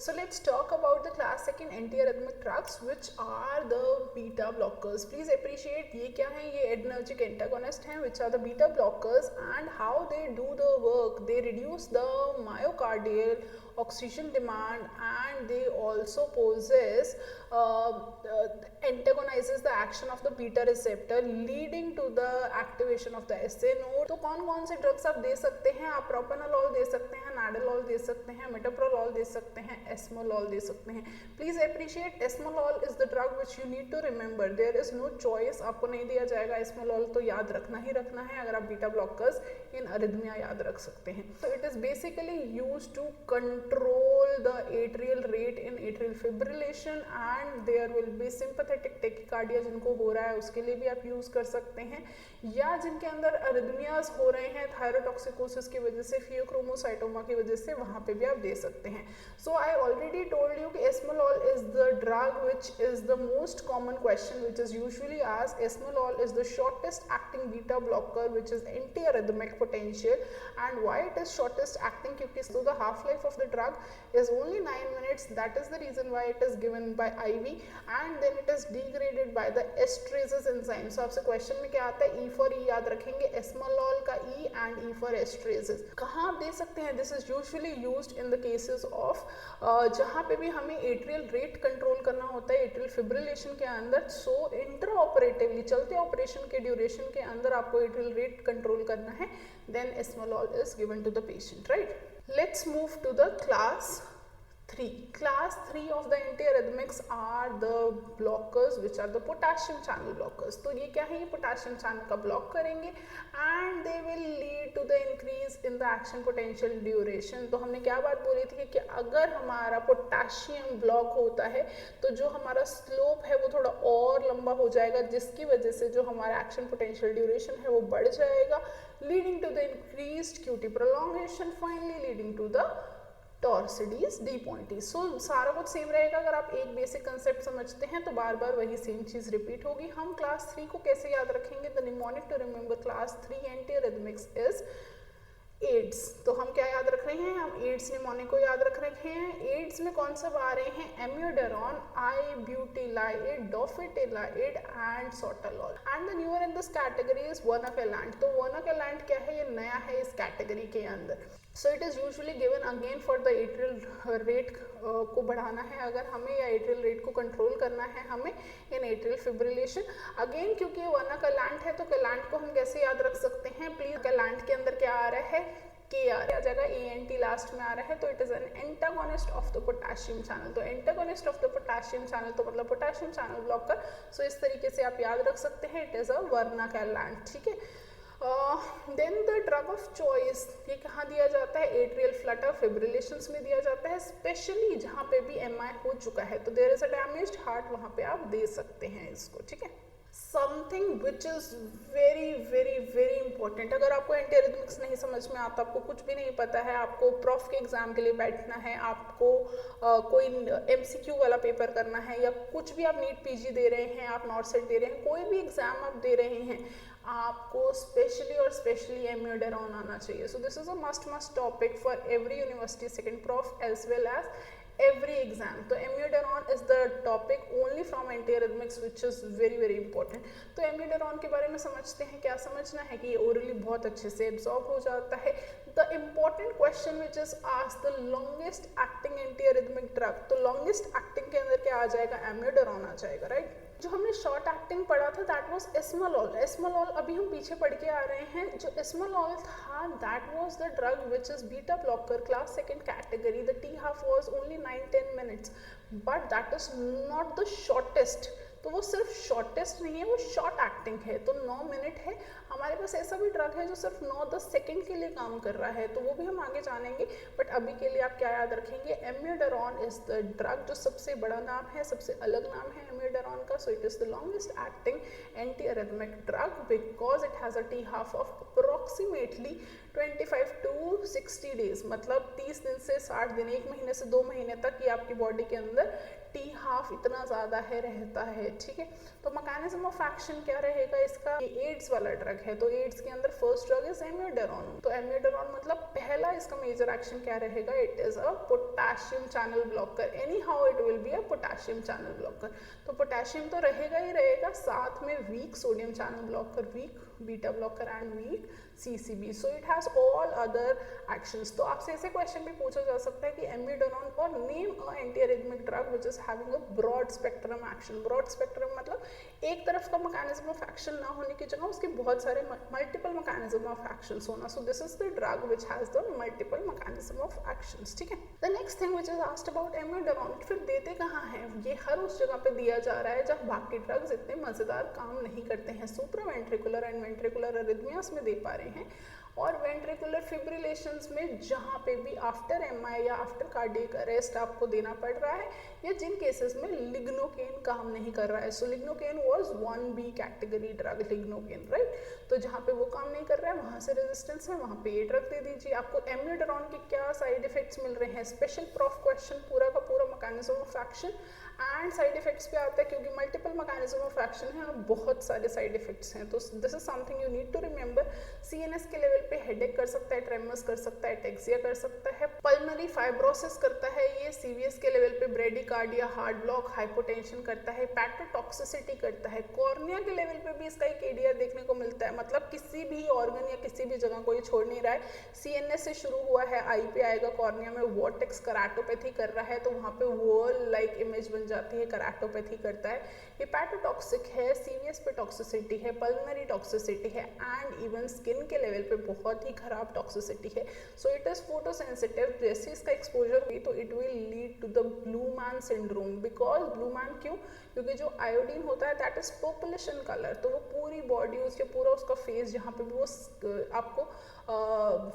So let's talk about the class second antiarrhythmic drugs, which are the beta blockers. Please appreciate ये क्या है, ये adrenergic antagonist हैं, which are the beta blockers, and how they do the work. They reduce the myocardial oxygen demand, and they also possess antagonizes the action of the beta receptor, leading to the activation of the SA node. तो कौन कौन से drugs आप दे सकते हैं? आप propranolol दे सकते हैं, नाडेलॉल दे सकते हैं, मेटोप्रोलॉल दे सकते हैं, एस्मोलॉल दे सकते हैं. Please appreciate esmolol is the drug which you need to remember. There is no choice, आपको नहीं दिया जाएगा एस्मोलॉल, तो याद रखना ही रखना है अगर आप बीटा ब्लॉकर्स इन अरिथमिया याद रख सकते हैं. तो it is basically used to control the atrial rate in atrial fibrillation, and there will be sympathetic tachycardia जिनको हो रहा है उसके लिए भी आप यूज कर सकते हैं, या जिनके अंदर अरिथमियाज हो रहे हैं थायरोटॉक्सिकोसिस की वजह से, फियोक्रोमोसाइटोमा की वजह से, वहां पे भी आप दे सकते हैं. So I already told you कि esmolol is the drug which is the most common question which is usually asked. Esmolol is the shortest acting beta blocker which is anti arrhythmic potential. And why it is shortest acting? क्योंकि so the half life of the drug is only 9 minutes. That is the reason why it is given by IV, and then it is degraded by the esterases enzyme. So आपसे question में क्या आता है? E for E याद रखेंगे, एस्मोलॉल का E and E for esterases. कहाँ आप दे सकते हैं? This is usually used in the cases of जहाँ पे भी हमें एट्रियल रेट कंट्रोल करना होता है एट्रियल फिब्रिलेशन के अंदर. सो इंट्रा ऑपरेटिवली चलते ऑपरेशन के ड्यूरेशन के अंदर आपको एट्रियल रेट कंट्रोल करना है, then esmolol is given to the patient, right. Let's move to the class 3. Class 3 of the antiarrhythmics are the blockers which are the potassium channel blockers. तो ये क्या है? ये potassium channel का block करेंगे and they will lead to the increase in the action potential duration. तो हमने क्या बात बोली थी कि अगर हमारा पोटाशियम ब्लॉक होता है तो जो हमारा स्लोप है वो थोड़ा और लंबा हो जाएगा, जिसकी वजह से जो हमारा एक्शन पोटेंशियल ड्यूरेशन है वो बढ़ जाएगा, leading to the increased QT prolongation, finally leading to the टॉर्सिडीज डीपॉइंटीज. सो सारा कुछ सेम रहेगा. अगर आप एक बेसिक कंसेप्ट समझते हैं तो बार बार वही सेम चीज रिपीट होगी. हम क्लास 3 को कैसे याद रखेंगे? The mnemonic to remember class 3 antiarrhythmics is AIDS. तो हम क्या याद रख रहे हैं? हम एड्स निमोनिक को याद रख रहे हैं. एड्स में कौन सा आ रहे हैं? Amiodarone, ibutilide, dofetilide and sotalol. And the newer in this category is vernakalant. तो वर्नाकेलैंड क्या है? ये नया है इस कैटेगरी के अंदर. So it is usually given again for the atrial rate को बढ़ाना है अगर हमें, या एट्रियल रेट को कंट्रोल करना है हमें इन एट्रियल फिब्रिलेशन. अगेन क्योंकि ये वर्नाकेलैंड है तो कैलैंड को हम कैसे याद रख सकते हैं? प्लीज, कैलैंड के अंदर क्या आ रहा है? के आ जाएगा, ANT लास्ट में आ रहा है, तो it is an antagonist of the potassium channel. तो antagonist of the potassium channel तो मतलब पोटेशियम चैनल ब्लॉकर. सो इस तरीके से आप याद रख सकते हैं, इट इज अ वर्नाकेलैंड. ठीक है. Then the drug of choice, ये कहाँ दिया जाता है? एट्रियल फ्लटर फिब्रिलेशंस में दिया जाता है, स्पेशली जहाँ पे भी MI हो चुका है. तो there is a damaged heart, वहाँ पे आप दे सकते हैं इसको. ठीक है. Something which is very very very important. अगर आपको एंटीअरिथमिक्स नहीं समझ में आता, आपको कुछ भी नहीं पता है, आपको प्रॉफ के एग्जाम के लिए बैठना है, आपको कोई MCQ वाला पेपर करना है, या कुछ भी आप नीट PG दे रहे हैं, आप नॉट सेट दे रहे हैं, कोई भी एग्जाम आप दे रहे हैं, आपको स्पेशली एम्यूडेरॉन आना चाहिए. So this is a must topic for every university second prof as well as every exam. तो amiodarone is the topic only from antiarrhythmics which is very very important. तो amiodarone के बारे में समझते हैं. क्या समझना है? कि ये ओरली बहुत अच्छे से एब्जॉर्ब हो जाता है. The important question which is asked, the longest acting antiarrhythmic drug. तो लॉन्गेस्ट एक्टिंग के अंदर क्या आ जाएगा? एम्यूडेरॉन आ जाएगा, राइट. जो हमने शॉर्ट एक्टिंग पढ़ा था दैट वाज एस्मोलॉल. एस्मोलॉल अभी हम पीछे पढ़ के आ रहे हैं. जो एस्मोलॉल था that was the drug which is beta blocker class second category. The T half was only 9-10 minutes, but that is not the shortest. तो वो सिर्फ शॉर्टेस्ट नहीं है, वो शॉर्ट एक्टिंग है. तो 9 मिनट है. हमारे पास ऐसा भी ड्रग है जो सिर्फ 9-10 सेकेंड के लिए काम कर रहा है, तो वो भी हम आगे जानेंगे. बट अभी के लिए आप क्या याद रखेंगे? एम्यूडेरॉन इज द ड्रग. जो सबसे बड़ा नाम है, सबसे अलग नाम है एम्यूडेरॉन का. So it is the longest acting antiarrhythmic drug because it has a T half of approximately 25 to 60 days. मतलब 30 दिन से 60 दिन, 1 महीने से 2 महीने तक ये आपकी बॉडी के अंदर टी हाफ इतना ज़्यादा है रहता है. ठीक है. तो मैकेनिज्म ऑफ एक्शन क्या रहेगा इसका? ये एड्स वाला ड्रग है। तो एड्स के अंदर फर्स्ट ड्रग इज एम्योडेरॉन। तो एम्योडेरॉन मतलब पहला इसका मेजर एक्शन क्या रहेगा, it is a potassium channel blocker, anyhow it will be a potassium channel blocker. तो पोटेशियम तो रहेगा ही रहेगा, साथ में weak sodium channel blocker, weak beta blocker and weak CCB, so it has all other actions। तो आपसे ऐसे क्वेश्चन भी पूछा जा सकता है कि एम्योडेरॉन और name a antiarrhythmic drug which is having a broad spectrum action. Broad spectrum मतलब एक तरफ का मैकेनिज्म ऑफ एक्शन ना होने की जगह उसके बहुत सारे मल्टीपल मैकेनिज्म ऑफ एक्शंस होना। So this is the drug which has the multiple mechanism of actions, ठीक है। The next thing which is asked about amiodarone, फिर देते कहाँ हैं ये, हर उस जगह पे दिया जा रहा है जहाँ बाकी ड्रग्स इतने मजेदार काम नहीं करते हैं। सुप्रावेंट्रिकुलर एंड वेंट्रिकुलर अरिथमियास में दे पा रहे हैं, और वेंट्रिकुलर फिब्रिलेशंस में जहाँ पे भी आफ्टर MI या आफ्टर कार्डियक अरेस्ट आपको देना पड़ रहा है, या जिन केसेस में लिग्नोकेन काम नहीं कर रहा है। So lignocaine was 1B category drug, lignocaine, right. तो जहाँ पे वो काम नहीं कर रहा है वहाँ से रेजिस्टेंस है, वहाँ पे ये ड्रग दे दीजिए। आपको एम्योडेरॉन के क्या साइड इफेक्ट्स मिल रहे हैं, स्पेशल प्रॉफ क्वेश्चन, पूरा का पूरा mechanism of action and side effects पे आता है, क्योंकि मल्टीपल मैकेनिज्म ऑफ एक्शन है और बहुत सारे साइड इफेक्ट्स हैं। तो this is something you need to remember. CNS के लेवल पे हेडेक कर सकता है, ट्रेमर्स कर सकता है, टेक्सिया कर सकता है, पल्मोनरी फाइब्रोसिस करता है ये, CVS के लेवल पे ब्रेडिकार्डिया, हार्ट ब्लॉक, हाइपोटेंशन करता है, पैटोटॉक्सिसिटी करता है। कॉर्निया के लेवल पे भी इसका एक ADR देखने को मिलता है, मतलब किसी भी ऑर्गन या किसी भी जगह को ये छोड़ नहीं रहा है। CNS से शुरू हुआ है, आई पे आएगा, कॉर्निया में वॉर्टेक्स कराटोपैथी कर रहा है, तो वहाँ पे वॉल लाइक इमेज बन जाती है, कराटोपैथी करता है। हेपेटोटॉक्सिक है, CVS पे टॉक्सिसिटी है, पल्मोनरी टॉक्सिसिटी है, एंड इवन स्किन के लेवल पे बहुत ही खराब टॉक्सिसिटी है। सो इट इज फोटोसेंसिटिव, जैसे इसका एक्सपोजर हुई तो it will lead to the blue man syndrome. Because blue man क्यों, क्योंकि जो आयोडीन होता है दैट इज पर्पलिशन कलर, तो वो पूरी बॉडी उसके पूरा उसका फेस जहाँ पे भी वो आपको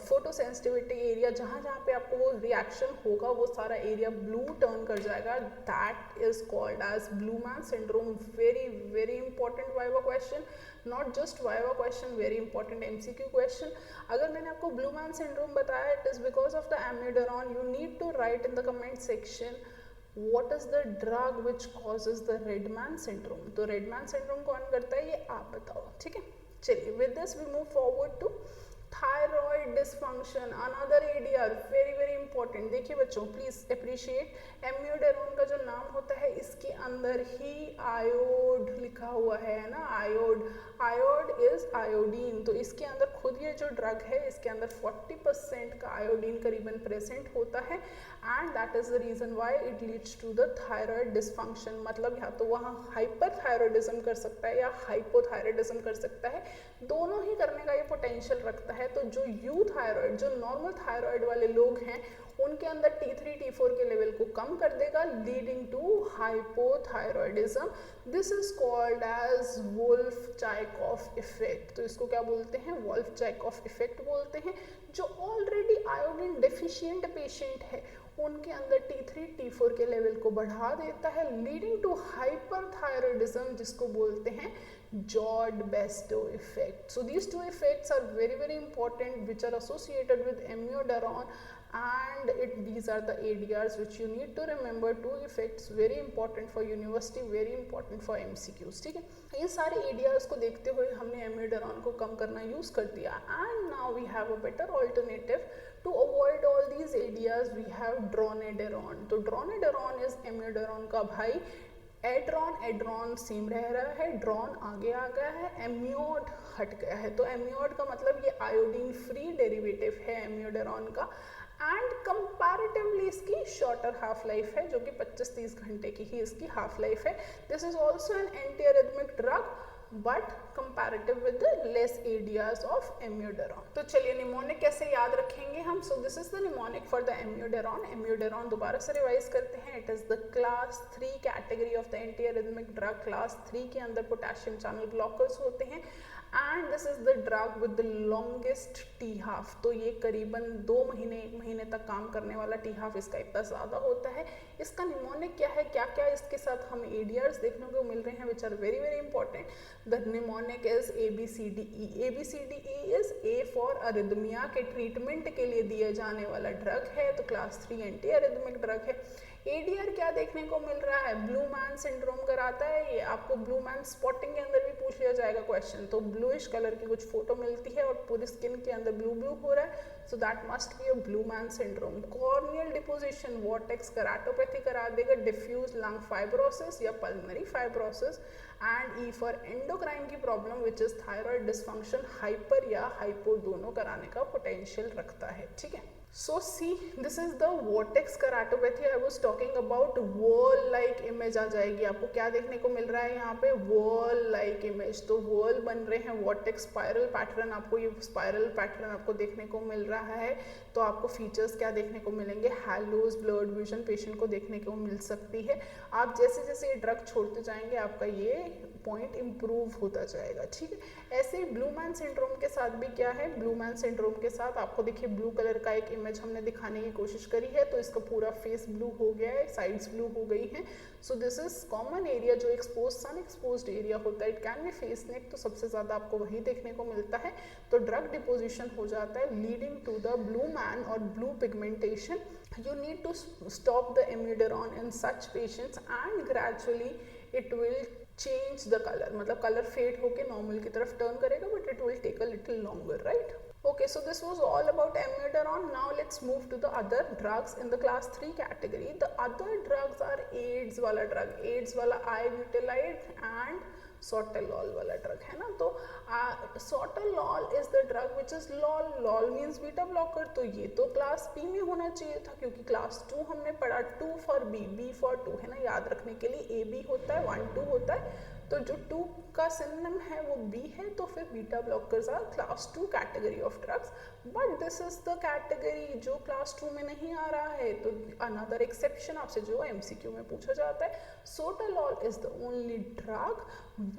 फोटोसेंसिटिविटी एरिया जहाँ जहाँ पे आपको वो रिएक्शन होगा वो सारा एरिया ब्लू टर्न कर जाएगा, that is called as blue man syndrome. Very very important viva question, not just viva question, very important MCQ question. अगर मैंने आपको ब्लू मैन सिंड्रोम बताया it is because of the amiodarone, you need to write in the comment section what is the drug which causes the red man syndrome। तो red man syndrome कौन करता है ये आप बताओ, ठीक है। चलिए with this we move forward to thyroid dysfunction, another ADR, very very important. देखिए बच्चों प्लीज अप्रिशिएट, एम्योडेरॉन का जो नाम होता है इसके अंदर ही आयोड लिखा हुआ है ना, आयोड, आयोड इज आयोडीन। तो इसके अंदर खुद ये जो ड्रग है इसके अंदर 40% का आयोडीन करीबन प्रेजेंट होता है, and that is the reason why it leads to the thyroid dysfunction. मतलब या तो वहाँ हाइपरथायरॉइडिज्म कर सकता है या हाइपोथायरॉइडिज्म कर सकता है, दोनों ही करने का ये पोटेंशियल रखता है। तो जो यूथायरॉइड, जो नॉर्मल थायरॉइड वाले लोग हैं उनके अंदर T3 T4 के लेवल को कम कर देगा, leading to hypothyroidism. This is called as Wolff Chaikoff effect. तो इसको क्या बोलते हैं, वोल्फ-चाइकोफ इफेक्ट बोलते हैं। जो ऑलरेडी आयोडीन डेफिशिएंट पेशेंट है उनके अंदर T3 T4 के लेवल को बढ़ा देता है, लीडिंग टू हाइपरथायरॉइडिज्म, जिसको बोलते हैं Jod-Basedow effect। So these two effects are very very important which are associated with amiodarone, and these are the ADRs which you need to remember। Two effects very important for university, very important for MCQs, ठीक है। ये सारे ADRs को देखते हुए हमने amiodarone को कम करना यूज कर दिया, and now we have a better alternative to avoid all these ADRs। we have dronedarone। तो dronedarone is amiodarone का भाई। एड्रॉन सेम रह रहा है, ड्रॉन आगे आ गया है, एम्योड हट गया है। तो एम्योड का मतलब ये आयोडीन फ्री डेरिवेटिव है एम्योडेरॉन का, एंड कंपैरेटिवली इसकी शॉर्टर हाफ लाइफ है, जो कि 25-30 घंटे की ही इसकी हाफ लाइफ है। This is also an antiarrhythmic drug but comparative with less ADRs of amiodarone. तो चलिए निमोनिक कैसे याद रखेंगे हम। So this is the mnemonic for the amiodarone. Amiodarone दोबारा से रिवाइज करते हैं, it is the class 3 category of the antiarrhythmic drug. Class 3 के अंदर पोटेशियम चैनल ब्लॉकर्स होते हैं, and this is the drug with the longest T half. तो ये करीबन 2 महीने 1 महीने तक काम करने वाला T-हाफ इसका इतना ज़्यादा होता है। इसका निमोनिक क्या है, क्या क्या इसके साथ हमें ADRs देखने को मिल रहे हैं which are very very important. The mnemonic is ABCDE। ABCDE इज A फॉर अरिदमिया के ट्रीटमेंट के लिए दिए जाने वाला ड्रग है, तो क्लास 3 एंटी अरिदमिक ड्रग है। ADR क्या देखने को मिल रहा है, ब्लू मैन सिंड्रोम कराता है ये आपको, ब्लू मैन स्पॉटिंग के अंदर भी पूछ लिया जाएगा क्वेश्चन। तो ब्लूइश कलर की कुछ फोटो मिलती है और पूरी स्किन के अंदर ब्लू ब्लू हो रहा है, so that must be a blue man syndrome. Corneal deposition vortex keratopathy करा देगा, डिफ्यूज लंग फाइब्रोसिस या pulmonary fibrosis. And E for endocrine की problem which is thyroid dysfunction, hyper या हाइपो दोनों कराने का पोटेंशियल रखता है, ठीक है। So see, this is the vortex keratopathy I was talking about। wall like image आ जाएगी आपको, क्या देखने को मिल रहा है यहाँ पे, wall like image। तो wall बन रहे हैं, vortex स्पाइरल पैटर्न, आपको ये स्पाइरल पैटर्न आपको देखने को मिल रहा है। तो आपको फीचर्स क्या देखने को मिलेंगे, हैलोज ब्लर्ड विजन पेशेंट को देखने को मिल सकती है। आप जैसे जैसे ये ड्रग छोड़ते जाएंगे आपका ये पॉइंट इम्प्रूव होता जाएगा, ठीक है। ऐसे ही ब्लू मैन सिंड्रोम के साथ भी क्या है, ब्लू मैन सिंड्रोम के साथ आपको देखिए ब्लू कलर का एक इमेज हमने दिखाने की कोशिश करी है। तो इसका पूरा फेस ब्लू हो गया है, साइड्स ब्लू हो गई हैं। सो दिस इज कॉमन एरिया जो एक्सपोज सन एक्सपोज्ड एरिया होता है, इट कैन बी फेस नेक, तो सबसे ज़्यादा आपको वही देखने को मिलता है। तो ड्रग डिपोजिशन हो जाता है leading to the blue man और blue pigmentation. You need to stop the amiodarone in such patients and gradually it will change the colour, मतलब कलर फेड होके नॉर्मल की तरफ टर्न करेगा, but it will take a little longer, right. Okay, so this was all about amiodarone. Now let's move to the other drugs in the class 3 category. The other drugs are AIDS वाला drug, AIDS वाला ibutylide and sotalol वाला drug है ना। तो sotalol is the drug which is lol, lol means beta blocker। तो ये तो class B में होना चाहिए था, क्योंकि क्लास 2 हमने पढ़ा 2 for B, B for 2 है ना, याद रखने के लिए AB होता है, 1 2 होता है। तो जो 2 का सिनोनिम है वो B है, तो फिर beta blockers are class 2 category of drugs. But this is the category जो क्लास 2 में नहीं आ रहा है। तो अनदर एक्सेप्शन आपसे जो MCQ में पूछा जाता है, sotalol is the only drug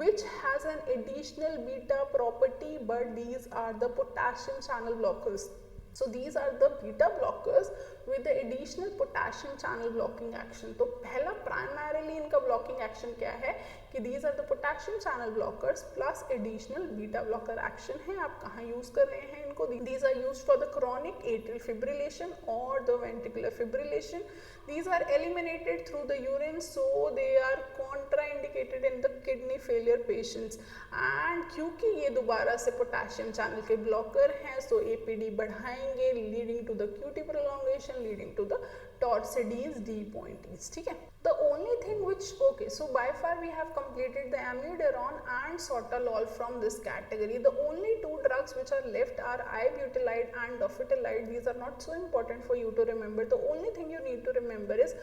which has an additional beta property, but these are the potassium channel blockers। So these are the beta blockers with the additional potassium channel blocking action। तो पहला primarily इनका blocking action क्या है कि these are the potassium channel blockers plus additional beta blocker action है। आप कहाँ use कर रहे हैं इनको, these are used for the chronic atrial fibrillation or the ventricular fibrillation। These are eliminated through the urine, so they are contraindicated in the kidney failure patients। and क्योंकि ये दोबारा से पोटेशियम चैनल के blocker हैं, so APD बढ़ाएंगे, leading to the QT prolongation, leading to the Torsades D pointes, ठीक है। The only thing which, okay, so by far we have completed the amiodarone and sotalol from this category। The only 2 drugs which are left are ibutylide and dofetilide। These are not so important for you to remember। The only thing you need to remember is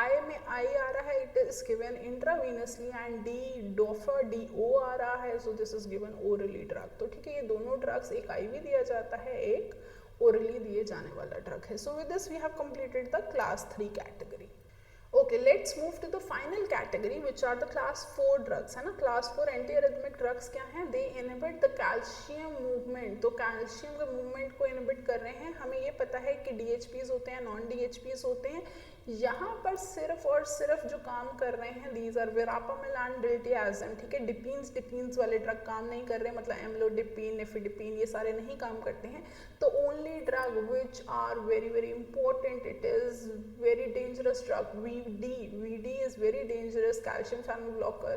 I में I आ रहा है, it is given intravenously, and D dofa DO आ रहा है, so this is given orally drug। तो ठीक है, ये दोनों drugs, एक IV दिया जाता है, एक orally दिए जाने वाला ड्रग है। So with this we have completed the class 3 category। Okay, let's move to the final category which are the class 4 drugs, है ना। class 4 antiarrhythmic drugs क्या हैं, they inhibit the calcium movement। तो calcium के movement को inhibit कर रहे हैं। हमें ये पता है कि DHPs होते हैं, नॉन DHPs होते हैं। यहाँ पर सिर्फ और सिर्फ जो काम कर रहे हैं these are verapamil and diltiazem, ठीक है। डिपीन्स वाले ड्रग काम नहीं कर रहे, मतलब एम्लोडिपिन, निफिडिपिन, ये सारे नहीं काम करते हैं। तो only drug which are very very important, it is very dangerous drug, VD is very dangerous calcium channel blocker,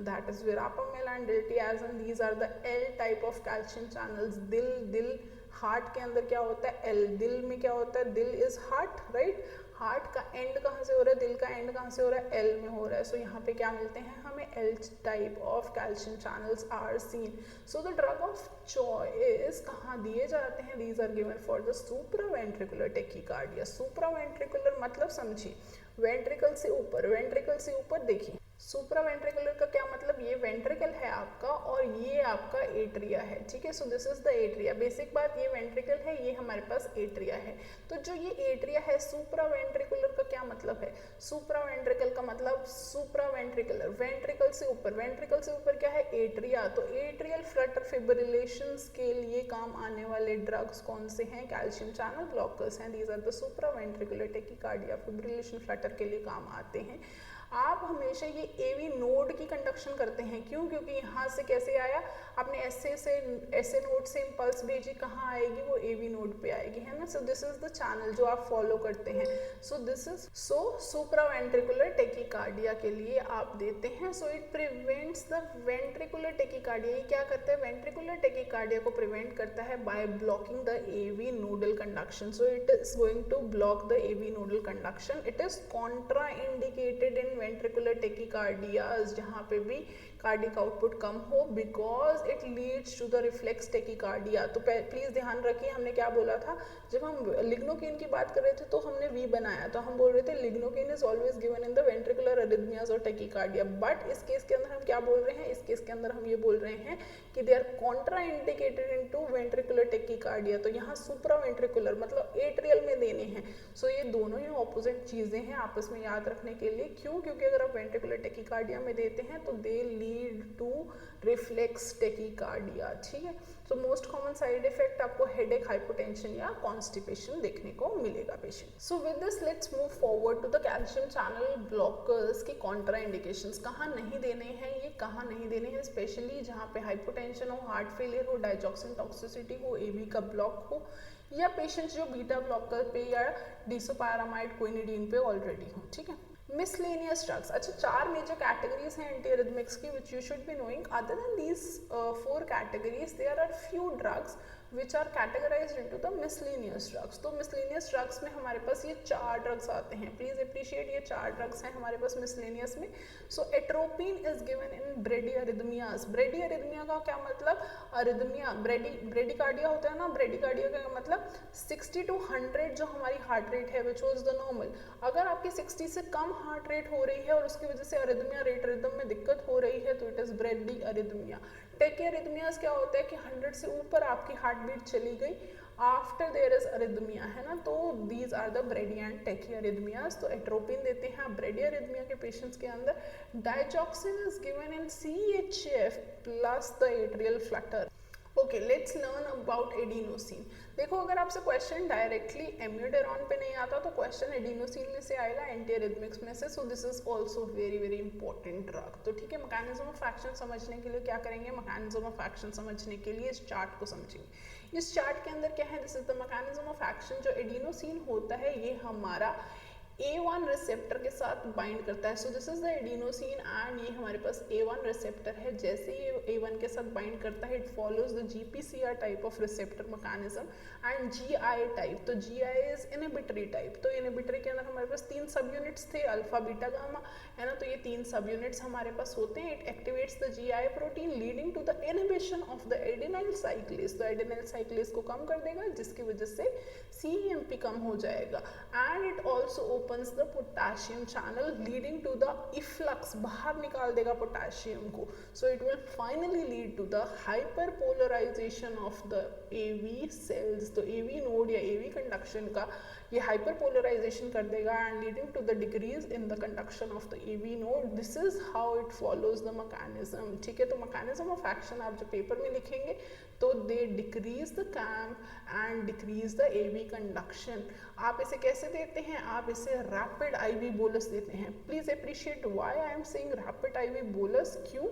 that is verapamil and diltiazem। these are the L type of calcium channels। दिल heart के अंदर क्या होता है, L, दिल में क्या होता है, दिल इज हार्ट, राइट। हार्ट का एंड कहाँ से हो रहा है, दिल का एंड कहाँ से हो रहा है, L में हो रहा है। सो यहाँ पे क्या मिलते हैं हमें, L type of calcium channels are seen. So the drug of choice कहाँ दिए जाते हैं, these are given for the supraventricular tachycardia. Supraventricular मतलब समझिए, वेंट्रिकल से ऊपर, वेंट्रिकल से ऊपर देखिए। सुप्रावेंट्रिकुलर का क्या मतलब, ये वेंट्रिकल है आपका और ये आपका एट्रिया है, ठीक है। सो this is the atria. Basic बात, ये वेंट्रिकल है, ये हमारे पास एट्रिया है। तो जो ये एट्रिया है, सुप्रावेंट्रिकुलर का क्या मतलब है, सुप्रावेंट्रिकल का मतलब सुप्रावेंट्रिकुलर, वेंट्रिकल से ऊपर, वेंट्रिकल से ऊपर क्या है, एट्रिया। तो एट्रियल फ्लटर फिब्रिलेशंस के लिए काम आने वाले ड्रग्स कौन से हैं, कैल्शियम चैनल ब्लॉकर्स हैं। These are the supraventricular tachycardia, fibrillation flutter के लिए काम आते हैं। आप हमेशा ये एवी नोड की कंडक्शन करते हैं। क्यों? क्योंकि यहाँ से कैसे आया, आपने एसए नोड से इम्पल्स भेजी, कहाँ आएगी, वो एवी नोड पे आएगी, है ना। सो दिस इज द चैनल जो आप फॉलो करते हैं। सो दिस इज सुप्रावेंट्रिकुलर टेकिकार्डिया के लिए आप देते हैं। So it prevents the ventricular tachycardia. ये क्या करता है, वेंट्रिकुलर टेकिकार्डिया को प्रिवेंट करता है by blocking the AV nodal conduction. So it is going to block the AV nodal conduction. It is contraindicated in ventricular tachycardias, जहाँ पे भी कार्डिक आउटपुट कम हो, because it leads to the reflex tachycardia. तो please ध्यान रखिए, हमने क्या बोला था, जब हम लिग्नोकेन की बात कर रहे थे तो हमने वी बनाया, तो हम बोल रहे थे lignocaine is always given in the ventricular अरिथमियाज और टेकिकार्डिया। बट इस केस के अंदर हम क्या बोल रहे हैं, इस केस के अंदर हम ये बोल रहे हैं कि they are contraindicated into ventricular tachycardia. तो यहाँ सुप्रा वेंट्रिकुलर मतलब एट्रियल में देने हैं। सो ये दोनों ही ऑपोजिट चीजें हैं आपस में याद रखने के लिए। क्यों? क्योंकि अगर आप वेंट्रिकुलर टेकिकार्डिया में देते हैं तो they lead to reflex tachycardia, ठीक है। So most common side effect आपको हेडेक, हाइपोटेंशन या कॉन्स्टिपेशन देखने को मिलेगा patient. So with this let's move forward to the calcium channel blockers की कॉन्ट्रा इंडिकेशंस। कहाँ नहीं देने हैं, ये कहाँ नहीं देने हैं, स्पेशली जहाँ पे हाइपोटेंशन हो, हार्ट फेलियर हो, डाइजॉक्सिन टॉक्सिसिटी हो, एवी का ब्लॉक हो, या पेशेंट्स जो बीटा ब्लॉकर पे या डिसोपारामाइड क्विनिडीन पे ऑलरेडी हो, ठीक है। मिसलेनियस ड्रग्स, अच्छा 4 मेजर कैटेगरीज हैं एंटी अरिथमिक्स की which you should be knowing. Other than these 4 categories there are few drugs which are categorized into the miscellaneous drugs। तो miscellaneous drugs में हमारे पास ये 4 ड्रग्स आते हैं। प्लीज अप्रिशिएट, ये 4 ड्रग्स हैं हमारे पास miscellaneous में। सो एट्रोपिन इज गिवन इन ब्रेडियारिथमियाज। ब्रेडियारिथमिया का क्या मतलब, अरिथमिया, ब्रेडिकार्डिया होता है ना, ब्रेडिकार्डिया का मतलब 60 to 100 जो हमारी हार्ट रेट है विच वॉज द नॉर्मल। अगर आपकी 60 से कम हार्ट रेट हो रही है और उसकी वजह से अरिथमिया, रेट रिदम में दिक्कत हो रही है, तो इट इज ब्रेडियारिथमिया। टेकियारिथमियाज क्या होता है कि 100 से ऊपर आपकी हार्ट बीट चली गई, आफ्टर देयर इज अरिथमिया, है ना। तो these are the brady and tachyarrhythmias. तो एट्रोपिन देते हैं आप ब्रेडियारिथमिया के पेशेंट्स के अंदर। Digoxin is given in CHF plus the atrial Flutter. Okay, let's learn about adenosine. देखो, अगर आपसे क्वेश्चन डायरेक्टली एम्यूडेरॉन पे नहीं आता तो क्वेश्चन एडिनोसिन में से आएगा, एंटी अरिथमिक्स में से। सो this is also very very important drug. तो ठीक है, मैकेनिज्म ऑफ एक्शन समझने के लिए क्या करेंगे, मैकेनिज्म ऑफ एक्शन समझने के लिए इस चार्ट को समझेंगे। इस चार्ट के अंदर क्या है, this is the mechanism of action. जो एडिनोसिन होता है ये हमारा A1 रिसेप्टर के साथ बाइंड करता है। सो this is the adenosine and ये हमारे पास A1 रिसेप्टर है। जैसे ये A1 के साथ बाइंड करता है, it follows the GPCR type of receptor mechanism and GI type. तो GI इज इनहिबिटरी टाइप। तो इनहिबिटरी के अंदर हमारे पास 3 सब यूनिट्स थे, अल्फा, बीटा, गामा, है ना। तो ये 3 सब यूनिट्स हमारे पास होते हैं। It activates the GI protein leading to the inhibition of the adenyl cyclase. तो एडिनाइल साइक्लेज को कम कर देगा, जिसकी वजह से CEMP कम हो जाएगा। And it also opens the potassium channel leading to the efflux, बाहर निकाल देगा पोटेशियम को। So it will finally lead to the hyperpolarization of the AV cells। तो AV node या AV conduction का ये hyperpolarization कर देगा and leading to the decrease in the conduction of the AV node। This is how it follows the mechanism। ठीक है, तो mechanism of action आप जो पेपर में लिखेंगे तो they decrease the clamp and decrease the AV conduction। आप इसे कैसे देते हैं, आप इसे रैपिड IV बोलस देते हैं। Please appreciate why I am saying rapid IV bolus. क्यों?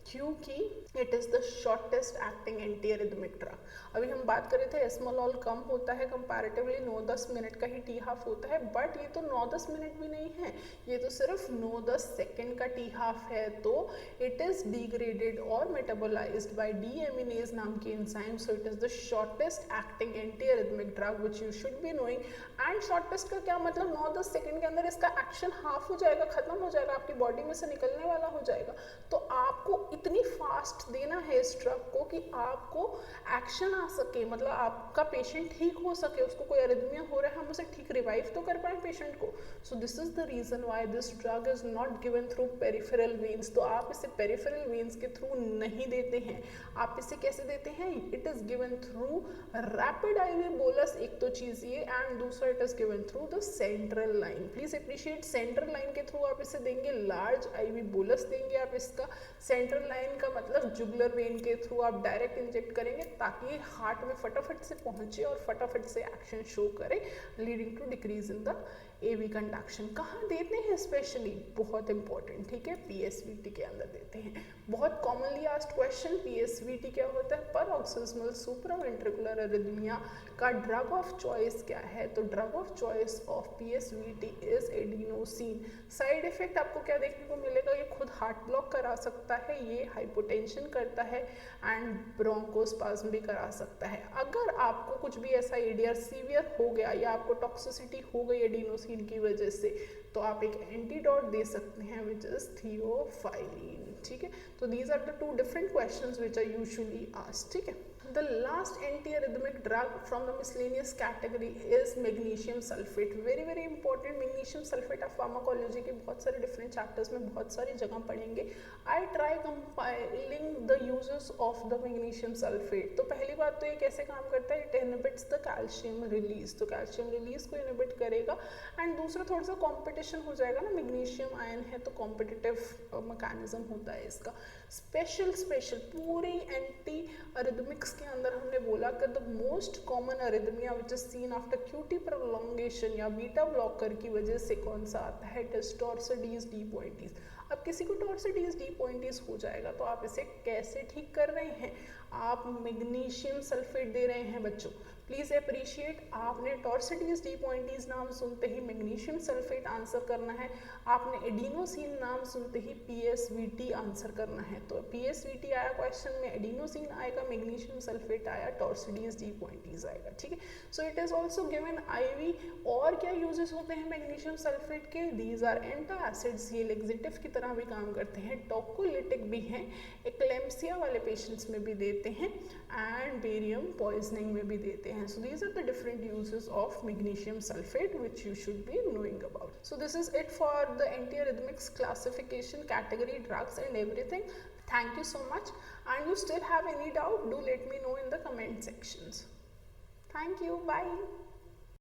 क्योंकि it is the shortest acting anti arrhythmic drug. अभी हम बात कर रहे थे एस्मोलॉल कम होता है कंपैरेटिवली, 9-10 मिनट का ही टी हाफ होता है, बट ये तो 9-10 मिनट भी नहीं है, ये तो सिर्फ 9-10 सेकेंड का टी हाफ है। तो इट इज डिग्रेडेड और मेटाबोलाइज्ड बाय डीएमिनेज नाम की enzyme. So it is the shortest acting anti arrhythmic drug which you should be knowing. And shortest का क्या मतलब, 9-10 सेकेंड के अंदर इसका एक्शन हाफ हो जाएगा, खत्म हो जाएगा, आपकी बॉडी में से निकलने वाला हो जाएगा। तो आपको इतनी फास्ट देना है इस ड्रग को कि आपको एक्शन आ सके, मतलब आपका पेशेंट ठीक हो सके, उसको कोई अरिथमिया हो रहा है हम उसे ठीक रिवाइव तो कर पाए पेशेंट को। So this is the reason why this drug is not given through peripheral veins. तो आप इसे पेरिफेरल वेन्स के थ्रू नहीं देते हैं, आप इसे कैसे देते हैं, it is given through rapid IV bolus, एक तो चीज ये, एंड दूसरा it is given through the central line. Please appreciate, central line के थ्रू आप इसे देंगे, लार्ज IV बोलस देंगे आप इसका। सेंट्रल लाइन का मतलब जुगुलर वेन के थ्रू आप डायरेक्ट इंजेक्ट करेंगे ताकि हार्ट में फटाफट से पहुंचे और फटाफट से एक्शन शो करे, leading to decrease in the AV conduction कहाँ देते हैं स्पेशली, बहुत इंपॉर्टेंट, ठीक है, PSVT के अंदर देते हैं। बहुत कॉमनली आस्क्ड क्वेश्चन, PSVT क्या होता है, paroxysmal supraventricular arrhythmia का ड्रग ऑफ चॉइस क्या है, तो drug of choice of PSVT is adenosine. Side effect आपको क्या देखने को मिलेगा, ये खुद हार्ट ब्लॉक करा सकता है, ये हाइपोटेंशन करता है एंड ब्रोंकोस्पाज्म भी करा सकता है। अगर आपको कुछ भी ऐसा ADR सीवियर हो गया या आपको टॉक्सिसिटी हो गई एडिनोसिन की वजह से, तो आप एक एंटीडोट दे सकते हैं विच इज थियोफाइलिन, ठीक है। तो these are the 2 different questions which are usually asked, ठीक है। The last antiarrhythmic drug from the miscellaneous category is magnesium sulfate. Very very important, magnesium sulfate आप pharmacology के बहुत सारे different chapters में बहुत सारी जगह पढ़ेंगे। I try compiling the uses of the magnesium sulfate. तो पहली बात तो ये कैसे काम करता है, it inhibits the calcium release, तो calcium release को inhibit करेगा। एंड दूसरा थोड़ा सा competition हो जाएगा ना, magnesium ion है तो competitive mechanism होता है इसका। स्पेशल पूरी एंटी अरिथमिक्स के अंदर हमने बोला कि the most common arrhythmia which is seen after QT prolongation या बीटा ब्लॉकर की वजह से कौन सा आता है, टॉर्सिडीज डी पॉइंटीज। अब किसी को टॉर्सिडीज डी पॉइंटीज हो जाएगा तो आप इसे कैसे ठीक कर रहे हैं, आप मैग्नीशियम सल्फेट दे रहे हैं बच्चों। प्लीज़ अप्रिशिएट, आपने टॉर्सिडीज डी पॉइंटीज नाम सुनते ही मैग्नीशियम सल्फेट आंसर करना है, आपने एडिनोसिन नाम सुनते ही PSVT आंसर करना है। तो PSVT आया क्वेश्चन में, एडिनोसिन आएगा, मैग्नीशियम सल्फेट आया, टॉर्सिडीज डी पॉइंटीज आएगा, ठीक है। सो it is also given IV। और क्या यूजेस होते हैं मैग्नीशियम सल्फेट के, दीज आर एंटासिड्स, ये लेक्सेटिव की तरह भी काम करते हैं, टोकोलिटिक भी हैं, एक्लेम्सिया वाले पेशेंट्स में भी देते हैं एंड बेरियम पॉइजनिंग में भी देते हैं। So these are the different uses of magnesium sulfate which you should be knowing about. So this is it for the antiarrhythmics classification, category, drugs and everything. Thank you so much, and you still have any doubt, do let me know in the comment sections. Thank you, bye.